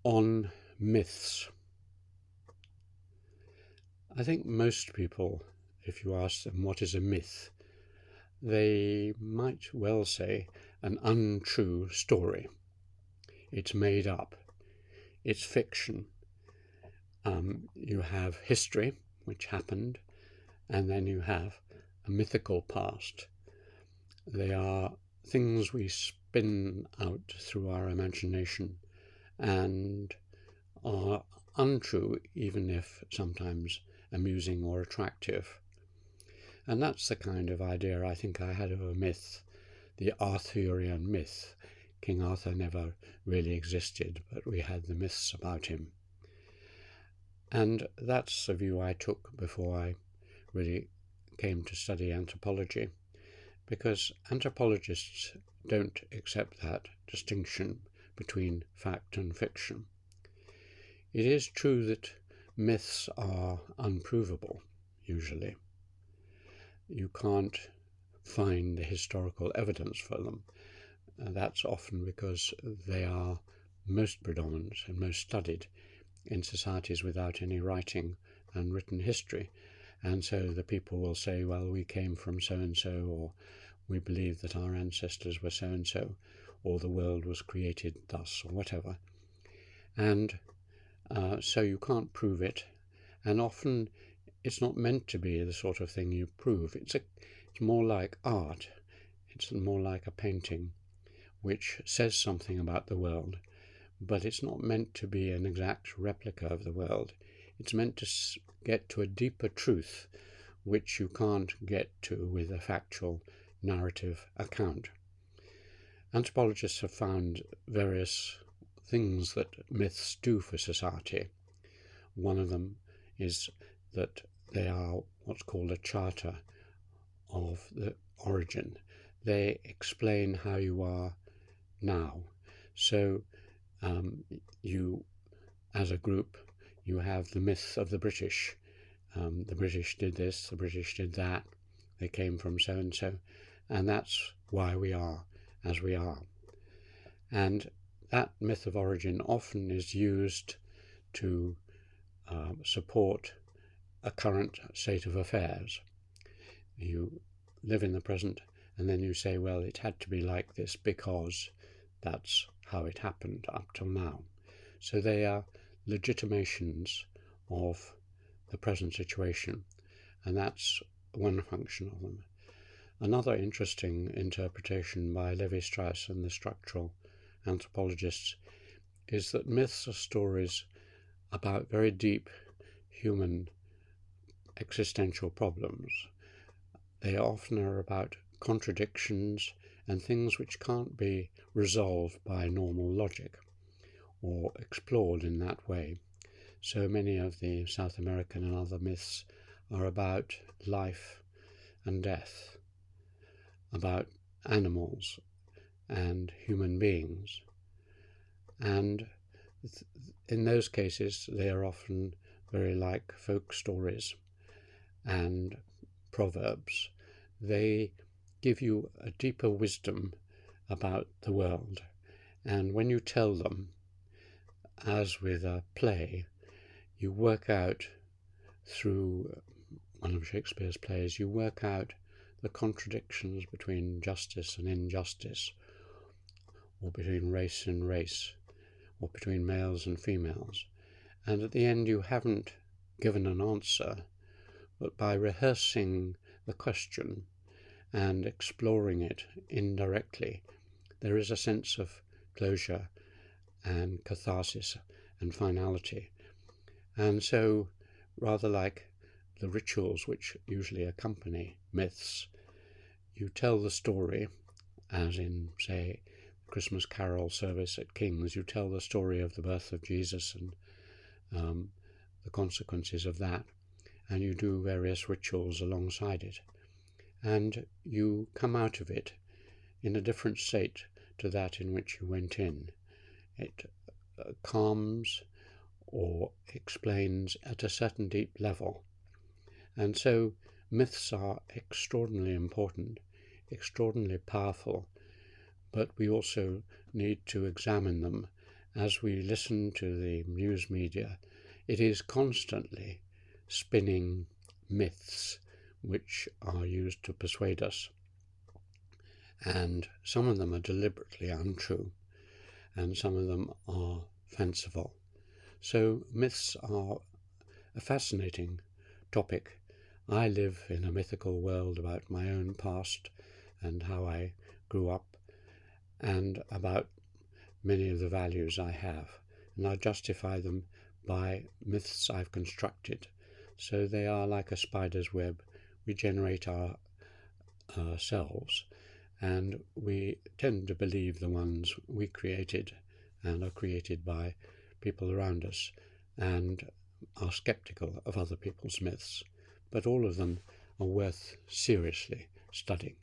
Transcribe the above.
on myths. I think most people, if you ask them what is a myth, they might well say an untrue story. It's made up. It's fiction. You have history, which happened, and then you have a mythical past. They are things we spin out through our imagination and are untrue, even if sometimes amusing or attractive. And that's the kind of idea I think I had of a myth, the Arthurian myth. King Arthur never really existed, but we had the myths about him. And that's the view I took before I really came to study anthropology, because anthropologists don't accept that distinction between fact and fiction. It is true that myths are unprovable, usually. You can't find the historical evidence for them. That's often because they are most predominant and most studied in societies without any writing and written history. And so the people will say, well, we came from so-and-so, or we believe that our ancestors were so-and-so, or the world was created thus, or whatever. And so you can't prove it. And often it's not meant to be the sort of thing you prove. It's more like art. It's more like a painting which says something about the world, but it's not meant to be an exact replica of the world. It's meant to get to a deeper truth which you can't get to with a factual narrative account. Anthropologists have found various things that myths do for society. One of them is that they are what's called a charter of the origin. They explain how you are now. So you, as a group, you have the myth of the British. The British did this, the British did that, they came from so-and-so, and that's why we are as we are. And that myth of origin often is used to support a current state of affairs. You live in the present, and then you say, well, it had to be like this because that's how it happened up till now. So they are legitimations of the present situation, and that's one function of them. Another interesting interpretation by Levi-Strauss and the structural anthropologists is that myths are stories about very deep human existential problems. They often are about contradictions and things which can't be resolved by normal logic or explored in that way. So many of the South American and other myths are about life and death, about animals and human beings. And in those cases, they are often very like folk stories and proverbs. They give you a deeper wisdom about the world. And when you tell them, as with a play, you work out through one of Shakespeare's plays, you work out the contradictions between justice and injustice, or between race and race, or between males and females. And at the end you haven't given an answer, but by rehearsing the question and exploring it indirectly, there is a sense of closure and catharsis and finality. And so, rather like the rituals which usually accompany myths, you tell the story, as in, say, Christmas Carol service at King's, you tell the story of the birth of Jesus and the consequences of that, and you do various rituals alongside it. And you come out of it in a different state to that in which you went in. It calms or explains at a certain deep level. And so myths are extraordinarily important, extraordinarily powerful, but we also need to examine them as we listen to the news media, it is constantly spinning myths which are used to persuade us. And some of them are deliberately untrue, and some of them are fanciful. So myths are a fascinating topic. I live in a mythical world about my own past and how I grew up, and about many of the values I have, and I justify them by myths I've constructed. So they are like a spider's web. We generate ourselves, and we tend to believe the ones we created and are created by people around us, and are sceptical of other people's myths. But all of them are worth seriously studying.